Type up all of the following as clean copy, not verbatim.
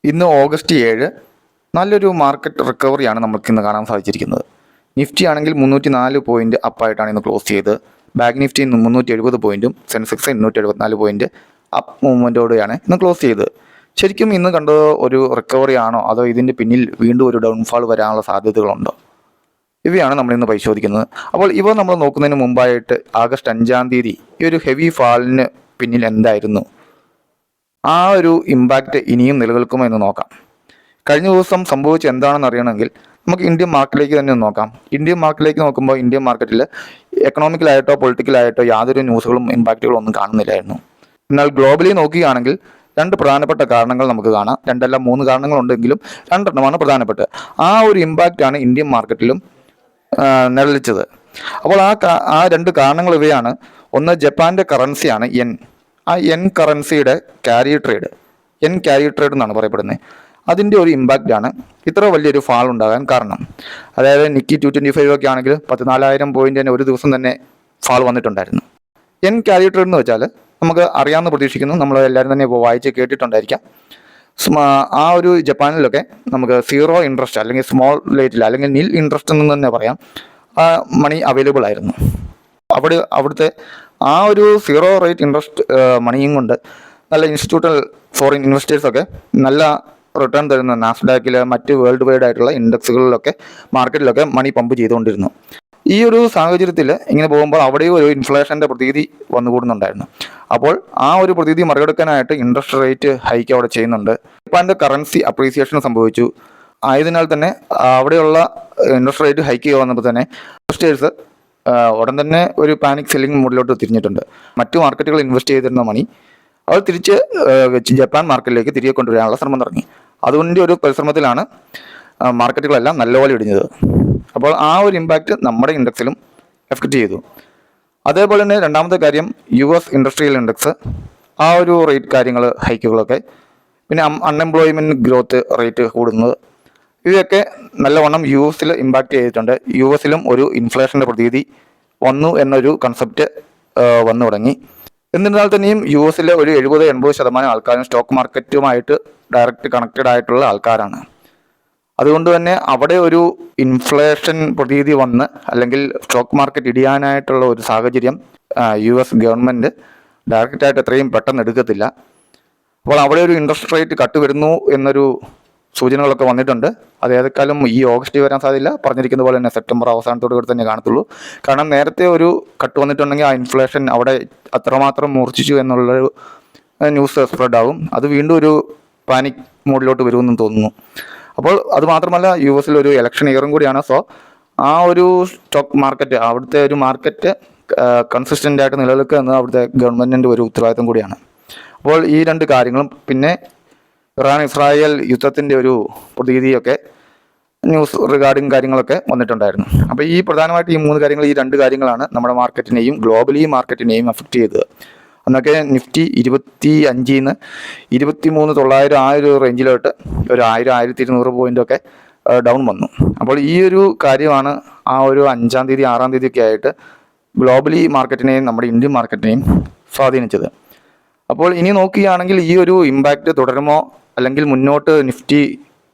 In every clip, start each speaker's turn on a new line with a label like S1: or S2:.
S1: ഇന്ന് ഓഗസ്റ്റ് 7 നല്ലൊരു മാർക്കറ്റ് റിക്കവറിയാണ് നമുക്കിന്ന് കാണാൻ സാധിച്ചിരിക്കുന്നത്. നിഫ്റ്റി ആണെങ്കിൽ 304 പോയിന്റ് അപ്പായിട്ടാണ് ഇന്ന് ക്ലോസ് ചെയ്തത്. ബാങ്ക് നിഫ്റ്റി 370 പോയിന്റും സെൻസെക്സ് 274 പോയിന്റ് അപ്പ് മൂവ്മെൻറ്റോടെയാണ് ഇന്ന് ക്ലോസ് ചെയ്തത്. ശരിക്കും ഇന്ന് കണ്ടത് ഒരു റിക്കവറി ആണോ അതോ ഇതിൻ്റെ പിന്നിൽ വീണ്ടും ഒരു ഡൗൺഫാൾ വരാനുള്ള സാധ്യതകളുണ്ടോ? ഇവയാണ് നമ്മളിന്ന് പരിശോധിക്കുന്നത്. അപ്പോൾ ഇവ നമ്മൾ നോക്കുന്നതിന് മുമ്പായിട്ട് ആഗസ്റ്റ് 5-ാം തീയതി ഈ ഒരു ഹെവി ഫാളിന് പിന്നിൽ എന്തായിരുന്നു, ആ ഒരു ഇമ്പാക്റ്റ് ഇനിയും നിലനിൽക്കുമോ എന്ന് നോക്കാം. കഴിഞ്ഞ ദിവസം സംഭവിച്ച എന്താണെന്ന് അറിയണമെങ്കിൽ നമുക്ക് ഇന്ത്യൻ മാർക്കറ്റിലേക്ക് തന്നെ നോക്കാം. ഇന്ത്യൻ മാർക്കറ്റിലേക്ക് നോക്കുമ്പോൾ ഇന്ത്യൻ മാർക്കറ്റിൽ എക്കണോമിക്കലായിട്ടോ പൊളിറ്റിക്കലായിട്ടോ യാതൊരു ന്യൂസുകളും ഇമ്പാക്റ്റുകളും ഒന്നും കാണുന്നില്ലായിരുന്നു. എന്നാൽ ഗ്ലോബലി നോക്കുകയാണെങ്കിൽ രണ്ട് പ്രധാനപ്പെട്ട കാരണങ്ങൾ നമുക്ക് കാണാം. രണ്ടല്ല 3 കാരണങ്ങളുണ്ടെങ്കിലും 2 പ്രധാനപ്പെട്ടത്. ആ ഒരു ഇമ്പാക്റ്റാണ് ഇന്ത്യൻ മാർക്കറ്റിലും നിഴലിച്ചത്. അപ്പോൾ ആ 2 കാരണങ്ങൾ ഇവയാണ്. ഒന്ന്, ജപ്പാന്റെ കറൻസിയാണ് യെൻ. ആ യെൻ കറൻസിയുടെ ക്യാരി ട്രേഡ് എന്നാണ് പറയപ്പെടുന്നത്. അതിൻ്റെ ഒരു ഇമ്പാക്റ്റാണ് ഇത്ര വലിയൊരു ഫാൾ ഉണ്ടാകാൻ കാരണം. അതായത് നിക്കി 225 ഒക്കെ ആണെങ്കിൽ 14,000 പോയിന്റ് തന്നെ ഒരു ദിവസം തന്നെ ഫാൾ വന്നിട്ടുണ്ടായിരുന്നു. യെൻ ക്യാരി ട്രേഡ് എന്ന് വെച്ചാൽ നമുക്ക് അറിയാമെന്ന് പ്രതീക്ഷിക്കുന്നു, നമ്മൾ എല്ലാവരും തന്നെ ഇപ്പോൾ വായിച്ച് കേട്ടിട്ടുണ്ടായിരിക്കാം. ആ ഒരു ജപ്പാനിലൊക്കെ നമുക്ക് സീറോ ഇൻട്രസ്റ്റ് അല്ലെങ്കിൽ സ്മോൾ റേറ്റിൽ അല്ലെങ്കിൽ നിൽ ഇൻട്രസ്റ്റ് എന്ന് തന്നെ പറയാം, ആ മണി അവൈലബിൾ ആയിരുന്നു. അവിടുത്തെ ആ ഒരു സീറോ റേറ്റ് ഇൻട്രസ്റ്റ് മണിയും കൊണ്ട് നല്ല ഇൻസ്റ്റിറ്റ്യൂഷണൽ ഫോറിൻ ഇൻവെസ്റ്റേഴ്സൊക്കെ നല്ല റിട്ടേൺ തരുന്ന നാസ്ഡാക്കിൽ മറ്റ് വേൾഡ് വൈഡ് ആയിട്ടുള്ള ഇൻഡെക്സുകളിലൊക്കെ മാർക്കറ്റിലൊക്കെ മണി പമ്പ് ചെയ്തുകൊണ്ടിരുന്നു. ഈ ഒരു സാഹചര്യത്തിൽ ഇങ്ങനെ പോകുമ്പോൾ അവിടെയും ഒരു ഇൻഫ്ലേഷൻ്റെ പ്രതീതി വന്നുകൂടുന്നുണ്ടായിരുന്നു. അപ്പോൾ ആ ഒരു പ്രതീതി മറികടക്കാനായിട്ട് ഇൻട്രസ്റ്റ് റേറ്റ് ഹൈക്ക് അവിടെ ചെയ്യുന്നുണ്ട്. ജപ്പാൻ്റെ കറൻസി അപ്രീസിയേഷൻ സംഭവിച്ചു. ആയതിനാൽ തന്നെ അവിടെയുള്ള ഇൻട്രസ്റ്റ് റേറ്റ് ഹൈക്ക് ചെയ്യുക വന്നപ്പോൾ തന്നെ ഇൻവെസ്റ്റേഴ്സ് ഉടൻ തന്നെ ഒരു പാനിക് സെല്ലിംഗ് മോഡിലോട്ട് തിരിഞ്ഞിട്ടുണ്ട്. മറ്റു മാർക്കറ്റുകൾ ഇൻവെസ്റ്റ് ചെയ്തിരുന്ന മണി അവർ തിരിച്ച് ജപ്പാൻ മാർക്കറ്റിലേക്ക് തിരികെ കൊണ്ടുവരാനുള്ള ശ്രമം തുടങ്ങി. അതുകൊണ്ട് ഒരു പരിശ്രമത്തിലാണ് മാർക്കറ്റുകളെല്ലാം നല്ലപോലെ ഇടിഞ്ഞത്. അപ്പോൾ ആ ഒരു ഇമ്പാക്റ്റ് നമ്മുടെ ഇൻഡെക്സിലും എഫക്റ്റ് ചെയ്തു. അതേപോലെ തന്നെ രണ്ടാമത്തെ കാര്യം US ഇൻഡസ്ട്രിയൽ ഇൻഡെക്സ്, ആ ഒരു റേറ്റ് കാര്യങ്ങൾ ഹൈക്കുകളൊക്കെ, പിന്നെ അൺഎംപ്ലോയ്മെൻറ്റ് ഗ്രോത്ത് റേറ്റ് കൂടുന്നത്, ഇവയൊക്കെ നല്ലവണ്ണം US ഇമ്പാക്റ്റ് ചെയ്തിട്ടുണ്ട്. US ഒരു ഇൻഫ്ലേഷൻ്റെ പ്രതീതി വന്നു എന്നൊരു കൺസെപ്റ്റ് വന്നു തുടങ്ങി. എന്നിരുന്നാൽ തന്നെയും US ഒരു 70-80% ആൾക്കാരും സ്റ്റോക്ക് മാർക്കറ്റുമായിട്ട് ഡയറക്റ്റ് കണക്റ്റഡ് ആയിട്ടുള്ള ആൾക്കാരാണ്. അതുകൊണ്ട് തന്നെ അവിടെ ഒരു ഇൻഫ്ലേഷൻ പ്രതീതി വന്ന് അല്ലെങ്കിൽ സ്റ്റോക്ക് മാർക്കറ്റ് ഇടിയാനായിട്ടുള്ള ഒരു സാഹചര്യം US ഗവൺമെൻറ് ഡയറക്റ്റായിട്ട് എത്രയും പെട്ടെന്ന് എടുക്കത്തില്ല. അപ്പോൾ അവിടെ ഒരു ഇൻട്രസ്റ്റ് റേറ്റ് കട്ട് വരുന്നു എന്നൊരു സൂചനകളൊക്കെ വന്നിട്ടുണ്ട്. അത് ഏതെക്കാലം ഈ ഓഗസ്റ്റ് വരാൻ സാധ്യതയില്ല. പറഞ്ഞിരിക്കുന്ന പോലെ തന്നെ സെപ്റ്റംബർ അവസാനത്തോടു കൂടി തന്നെ കാണത്തുള്ളൂ. കാരണം നേരത്തെ ഒരു കട്ട് വന്നിട്ടുണ്ടെങ്കിൽ ആ ഇൻഫ്ലേഷൻ അവിടെ അത്രമാത്രം മൂർച്ഛിച്ചു എന്നുള്ളൊരു ന്യൂസ് സ്പ്രെഡ് ആകും. അത് വീണ്ടും ഒരു പാനിക് മോഡിലോട്ട് വരുമെന്നും തോന്നുന്നു. അപ്പോൾ അതുമാത്രമല്ല US ഒരു ഇലക്ഷൻ ഇയറും കൂടിയാണ്. സോ ആ ഒരു സ്റ്റോക്ക് മാർക്കറ്റ്, അവിടുത്തെ ഒരു മാർക്കറ്റ് കൺസിസ്റ്റൻ്റ് ആയിട്ട് നിലനിൽക്കുക എന്നത് അവിടുത്തെ ഗവൺമെൻറ്റിൻ്റെ ഒരു ഉത്തരവാദിത്തം കൂടിയാണ്. അപ്പോൾ ഈ 2 കാര്യങ്ങളും പിന്നെ ഇറാൻ-ഇസ്രായേൽ യുദ്ധത്തിൻ്റെ ഒരു പ്രതീതിയൊക്കെ ന്യൂസ് റിഗാർഡിങ് കാര്യങ്ങളൊക്കെ വന്നിട്ടുണ്ടായിരുന്നു. അപ്പോൾ ഈ പ്രധാനമായിട്ട് ഈ 3 കാര്യങ്ങൾ, ഈ 2 കാര്യങ്ങളാണ് നമ്മുടെ മാർക്കറ്റിനെയും ഗ്ലോബലി മാർക്കറ്റിനെയും അഫക്റ്റ് ചെയ്തത്. അന്നൊക്കെ നിഫ്റ്റി 25-ന്ന് 23,900 ആ ഒരു റേഞ്ചിലോട്ട് ഒരു 1000-1200 പോയിൻ്റൊക്കെ ഡൗൺ വന്നു. അപ്പോൾ ഈ ഒരു കാര്യമാണ് ആ ഒരു 5-ാം തീയതി 6-ാം തീയതിയൊക്കെ ആയിട്ട് ഗ്ലോബലി മാർക്കറ്റിനെയും നമ്മുടെ ഇന്ത്യൻ മാർക്കറ്റിനെയും സ്വാധീനിച്ചത്. അപ്പോൾ ഇനി നോക്കുകയാണെങ്കിൽ ഈ ഒരു ഇമ്പാക്റ്റ് തുടരുമോ അല്ലെങ്കിൽ മുന്നോട്ട് നിഫ്റ്റി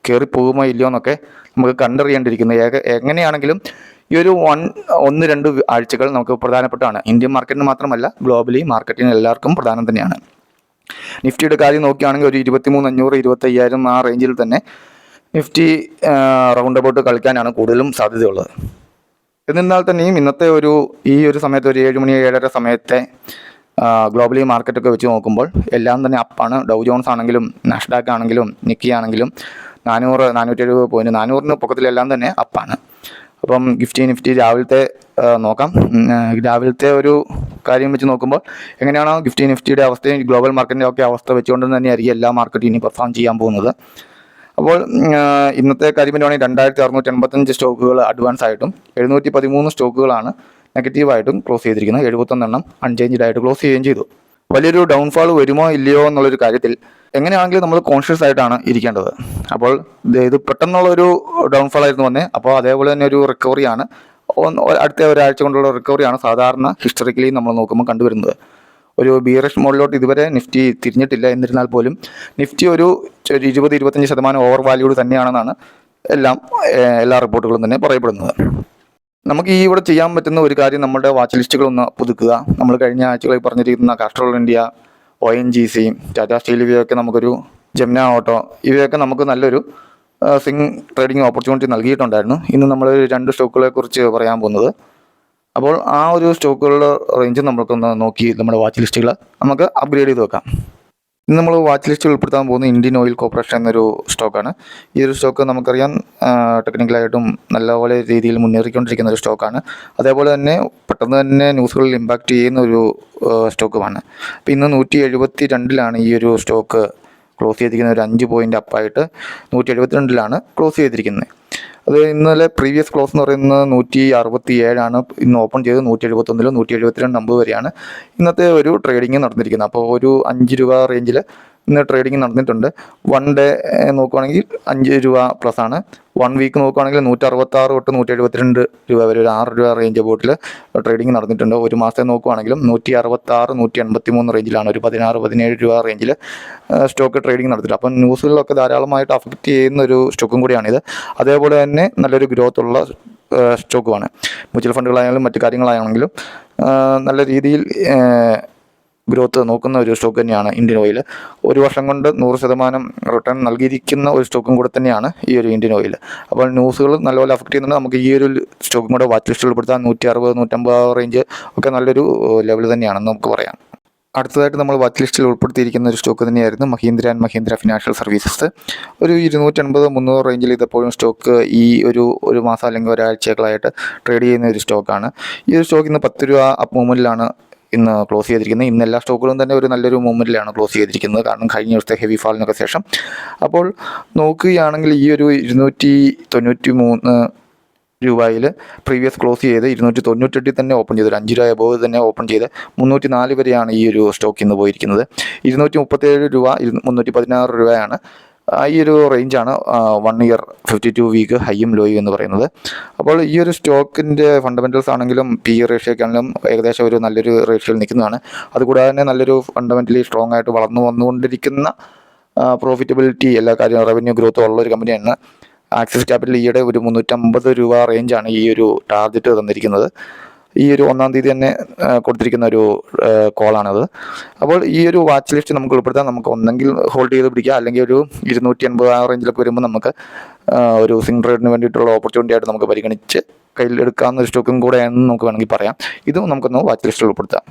S1: കയറിപ്പോകുമോ ഇല്ലയോ എന്നൊക്കെ നമുക്ക് കണ്ടറിയേണ്ടിയിരിക്കുന്നത്. എങ്ങനെയാണെങ്കിലും ഈ ഒരു 1-2 ആഴ്ചകൾ നമുക്ക് പ്രധാനപ്പെട്ടതാണ്. ഇന്ത്യൻ മാർക്കറ്റിന് മാത്രമല്ല ഗ്ലോബലി മാർക്കറ്റിന് എല്ലാവർക്കും പ്രധാനം തന്നെയാണ്. നിഫ്റ്റിയുടെ കാര്യം നോക്കുകയാണെങ്കിൽ ഒരു 23,500 25,000 ആ റേഞ്ചിൽ തന്നെ നിഫ്റ്റി റൗണ്ട് അബൌട്ട് കളിക്കാനാണ് കൂടുതലും സാധ്യതയുള്ളത്. എന്നിരുന്നാൽ തന്നെയും ഇന്നത്തെ ഈ ഒരു സമയത്ത് ഒരു 7 മണി 7:30 സമയത്തെ ഗ്ലോബലി മാർക്കറ്റൊക്കെ വെച്ച് നോക്കുമ്പോൾ എല്ലാം തന്നെ അപ്പാണ്. ഡൗ ജോൺസ് ആണെങ്കിലും നാസ്ഡാക്ക് ആണെങ്കിലും നിക്കി ആണെങ്കിലും 400-470 പോയിന്റ് 400-ന് പൊക്കത്തിലെല്ലാം തന്നെ അപ്പാണ്. അപ്പം നിഫ്റ്റി രാവിലത്തെ നോക്കാം. രാവിലത്തെ ഒരു കാര്യം വെച്ച് നോക്കുമ്പോൾ എങ്ങനെയാണോ നിഫ്റ്റിയുടെ അവസ്ഥയും ഗ്ലോബൽ മാർക്കറ്റിൻ്റെ ഒക്കെ അവസ്ഥ വെച്ചുകൊണ്ട് തന്നെയായിരിക്കും എല്ലാ മാർക്കറ്റും ഇനി പെർഫോം ചെയ്യാൻ പോകുന്നത്. അപ്പോൾ ഇന്നത്തെ കാര്യം പറയുകയാണെങ്കിൽ 2,685 സ്റ്റോക്കുകൾ അഡ്വാൻസ് ആയിട്ടും 713 സ്റ്റോക്കുകളാണ് നെഗറ്റീവായിട്ടും ക്ലോസ് ചെയ്തിരിക്കുന്നത്. 71 അൺചേഞ്ച്ഡ് ആയിട്ട് ക്ലോസ് ചെയ്യുകയും ചെയ്തു. വലിയൊരു ഡൗൺഫാൾ വരുമോ ഇല്ലയോ എന്നുള്ളൊരു കാര്യത്തിൽ എങ്ങനെയാണെങ്കിലും നമ്മൾ കോൺഷ്യസ് ആയിട്ടാണ് ഇരിക്കേണ്ടത്. അപ്പോൾ ഇത് പെട്ടെന്നുള്ളൊരു ഡൗൺഫാൾ ആയിരുന്നു വന്നേ. അപ്പോൾ അതേപോലെ തന്നെ ഒരു റിക്കവറിയാണ്, അടുത്ത ഒരാഴ്ച കൊണ്ടുള്ള റിക്കവറിയാണ് സാധാരണ ഹിസ്റ്ററിക്കലി നമ്മൾ നോക്കുമ്പോൾ കണ്ടുവരുന്നത്. ഒരു ബിയറിഷ് മോഡിലോട്ട് ഇതുവരെ നിഫ്റ്റി തിരിഞ്ഞിട്ടില്ല. എന്നിരുന്നാൽ പോലും നിഫ്റ്റി ഒരു 20-25% ഓവർ വാല്യൂഡ് തന്നെയാണെന്നാണ് എല്ലാ റിപ്പോർട്ടുകളും തന്നെ പറയപ്പെടുന്നത്. നമുക്ക് ഈ ഇവിടെ ചെയ്യാൻ പറ്റുന്ന ഒരു കാര്യം, നമ്മുടെ വാച്ച് ലിസ്റ്റുകളൊന്ന് പുതുക്കുക. നമ്മൾ കഴിഞ്ഞ ആഴ്ചകളിൽ പറഞ്ഞിരിക്കുന്ന Castrol India, ONGC, Tata steel, ഇവയൊക്കെ നമുക്കൊരു ജംന ഓട്ടോ, ഇവയൊക്കെ നമുക്ക് നല്ലൊരു സ്വിംഗ് ട്രേഡിംഗ് ഓപ്പർച്യൂണിറ്റി നൽകിയിട്ടുണ്ടായിരുന്നു. ഇന്ന് നമ്മൾ 2 സ്റ്റോക്കുകളെ കുറിച്ച് പറയാൻ പോകുന്നത്. അപ്പോൾ ആ ഒരു സ്റ്റോക്കുകളുടെ റേഞ്ച് നമുക്കൊന്ന് നോക്കി നമ്മുടെ വാച്ച് ലിസ്റ്റുകൾ നമുക്ക് അപ്ഗ്രേഡ് ചെയ്ത് വെക്കാം. ഇന്ന് നമ്മൾ വാച്ച് ലിസ്റ്റിൽ ഉൾപ്പെടുത്താൻ പോകുന്ന ഇന്ത്യൻ ഓയിൽ കോർപ്പറേഷൻ എന്നൊരു സ്റ്റോക്കാണ്. ഈ ഒരു സ്റ്റോക്ക് നമുക്കറിയാം ടെക്നിക്കലായിട്ടും നല്ലപോലെ രീതിയിൽ മുന്നേറിക്കൊണ്ടിരിക്കുന്ന ഒരു സ്റ്റോക്കാണ്. അതേപോലെ തന്നെ പെട്ടെന്ന് തന്നെ ന്യൂസുകളിൽ ഇമ്പാക്റ്റ് ചെയ്യുന്ന ഒരു സ്റ്റോക്കുമാണ്. അപ്പോൾ ഇന്ന് 172 ഈ ഒരു സ്റ്റോക്ക് ക്ലോസ് ചെയ്തിരിക്കുന്നത്. ഒരു 5 പോയിൻ്റ് അപ്പായിട്ട് 172 ക്ലോസ് ചെയ്തിരിക്കുന്നത്. അത് ഇന്നലെ പ്രീവിയസ് ക്ലോസ് എന്ന് പറയുന്നത് 167. ഇന്ന് ഓപ്പൺ ചെയ്ത് 171, 172 വരെയാണ് ഇന്നത്തെ ഒരു ട്രേഡിങ് നടന്നിരിക്കുന്നത്. അപ്പോൾ ഒരു 5 രൂപ റേഞ്ചിൽ ഇന്ന് ട്രേഡിങ് നടന്നിട്ടുണ്ട്. 1 ഡേ നോക്കുവാണെങ്കിൽ 5 രൂപ പ്ലസ് ആണ്. 1 വീക്ക് നോക്കുവാണെങ്കിൽ 166 തൊട്ട് 172 രൂപ വരെ ഒരു 6 രൂപ റേഞ്ച് ബോട്ടിൽ ട്രേഡിങ് നടന്നിട്ടുണ്ട്. ഒരു മാസത്തെ നോക്കുവാണെങ്കിലും 166, 183 റേഞ്ചിലാണ് ഒരു 16-17 രൂപ റേഞ്ചിൽ സ്റ്റോക്ക് ട്രേഡിങ് നടത്തിയിട്ട്. അപ്പം ന്യൂസുകളിലൊക്കെ ധാരാളമായിട്ട് അഫക്റ്റ് ചെയ്യുന്ന ഒരു സ്റ്റോക്കും കൂടിയാണിത്. അതേപോലെ തന്നെ നല്ലൊരു ഗ്രോത്ത് ഉള്ള സ്റ്റോക്കുമാണ്. മ്യൂച്വൽ ഫണ്ടുകളായാലും മറ്റു കാര്യങ്ങളാണെങ്കിലും നല്ല രീതിയിൽ ഗ്രോത്ത് നോക്കുന്ന ഒരു സ്റ്റോക്ക് തന്നെയാണ് ഇന്ത്യൻ ഓയിൽ. ഒരു വർഷം കൊണ്ട് 100% റിട്ടേൺ നൽകിയിരിക്കുന്ന ഒരു സ്റ്റോക്കും കൂടെ തന്നെയാണ് ഈ ഒരു ഇന്ത്യൻ ഓയിൽ. അപ്പോൾ ന്യൂസുകൾ നല്ലപോലെ അഫക്റ്റ് ചെയ്യുന്നുണ്ട്. നമുക്ക് ഈ ഒരു സ്റ്റോക്കും കൂടെ വാച്ച് ലിസ്റ്റിൽ ഉൾപ്പെടുത്താൻ 160, 150 റേഞ്ച് ഒക്കെ നല്ലൊരു ലെവൽ തന്നെയാണെന്ന് നമുക്ക് പറയാം. അടുത്തതായിട്ട് നമ്മൾ വാച്ച് ലിസ്റ്റിൽ ഉൾപ്പെടുത്തിയിരിക്കുന്ന ഒരു സ്റ്റോക്ക് തന്നെയായിരുന്നു Mahindra and Mahindra financial services. ഒരു 280-300 റേഞ്ചിൽ ഇതെപ്പോഴും സ്റ്റോക്ക് ഈ ഒരു മാസം അല്ലെങ്കിൽ ഒരാഴ്ചകളായിട്ട് ട്രേഡ് ചെയ്യുന്ന ഒരു സ്റ്റോക്കാണ്. ഈ ഒരു സ്റ്റോക്ക് ഇന്ന് 10 രൂപ അപ്പ് മൂവ്മെൻറ്റിലാണ് ഇന്ന് ക്ലോസ് ചെയ്തിരിക്കുന്നത്. ഇന്ന് എല്ലാ സ്റ്റോക്കുകളും തന്നെ ഒരു നല്ലൊരു മൂവ്മെൻറ്റിലാണ് ക്ലോസ് ചെയ്തിരിക്കുന്നത്, കാരണം കഴിഞ്ഞ ദിവസത്തെ ഹെവി ഫാളിനൊക്കെ ശേഷം. അപ്പോൾ നോക്കുകയാണെങ്കിൽ ഈ ഒരു 293 രൂപയിൽ പ്രീവിയസ് ക്ലോസ് ചെയ്ത് 298 തന്നെ ഓപ്പൺ ചെയ്ത് ഒരു 5 രൂപ എബോവ് തന്നെ ഓപ്പൺ ചെയ്ത് 304 വരെയാണ് ഈ ഒരു സ്റ്റോക്ക് ഇന്ന് പോയിരിക്കുന്നത്. 237 രൂപ, 316 രൂപയാണ് ഈ ഒരു റേഞ്ചാണ് 1 ഇയർ 52 വീക്ക് ഹൈയും ലോയും എന്ന് പറയുന്നത്. അപ്പോൾ ഈ ഒരു സ്റ്റോക്കിൻ്റെ ഫണ്ടമെൻറ്റൽസ് ആണെങ്കിലും PE റേഷ്യോക്കാണെങ്കിലും ഏകദേശം ഒരു നല്ലൊരു റേഷ്യോയിൽ നിൽക്കുന്നതാണ്. അതുകൂടാതെ തന്നെ നല്ലൊരു ഫണ്ടമെൻ്റലി സ്ട്രോങ് ആയിട്ട് വളർന്നു വന്നുകൊണ്ടിരിക്കുന്ന പ്രോഫിറ്റബിലിറ്റി എല്ലാ കാര്യവും റവന്യൂ ഗ്രോത്തും ഉള്ളൊരു കമ്പനിയാണ്. ആക്സിസ് ക്യാപിറ്റൽ ഈയിടെ ഒരു 350 രൂപ റേഞ്ചാണ് ഈ ഒരു ടാർഗറ്റ് തന്നിരിക്കുന്നത്. ഈ ഒരു 1-ാം തീയതി തന്നെ കൊടുത്തിരിക്കുന്ന ഒരു കോളാണത്. അപ്പോൾ ഈ ഒരു വാച്ച് ലിസ്റ്റ് നമുക്ക് ഉൾപ്പെടുത്താൻ നമുക്ക് ഒന്നെങ്കിൽ ഹോൾഡ് ചെയ്ത് പിടിക്കുക, അല്ലെങ്കിൽ ഒരു 280 റേഞ്ചിലൊക്കെ വരുമ്പോൾ നമുക്ക് ഒരു സ്വിംഗ് ട്രേഡിന് വേണ്ടിയിട്ടുള്ള ഓപ്പർച്യൂണിറ്റി ആയിട്ട് നമുക്ക് പരിഗണിച്ച് കയ്യിലെടുക്കാവുന്ന ഒരു സ്റ്റോക്കും കൂടെ ആണെന്ന് നമുക്ക് വേണമെങ്കിൽ പറയാം. ഇതും നമുക്കൊന്ന് വാച്ച് ലിസ്റ്റിൽ ഉൾപ്പെടുത്താം.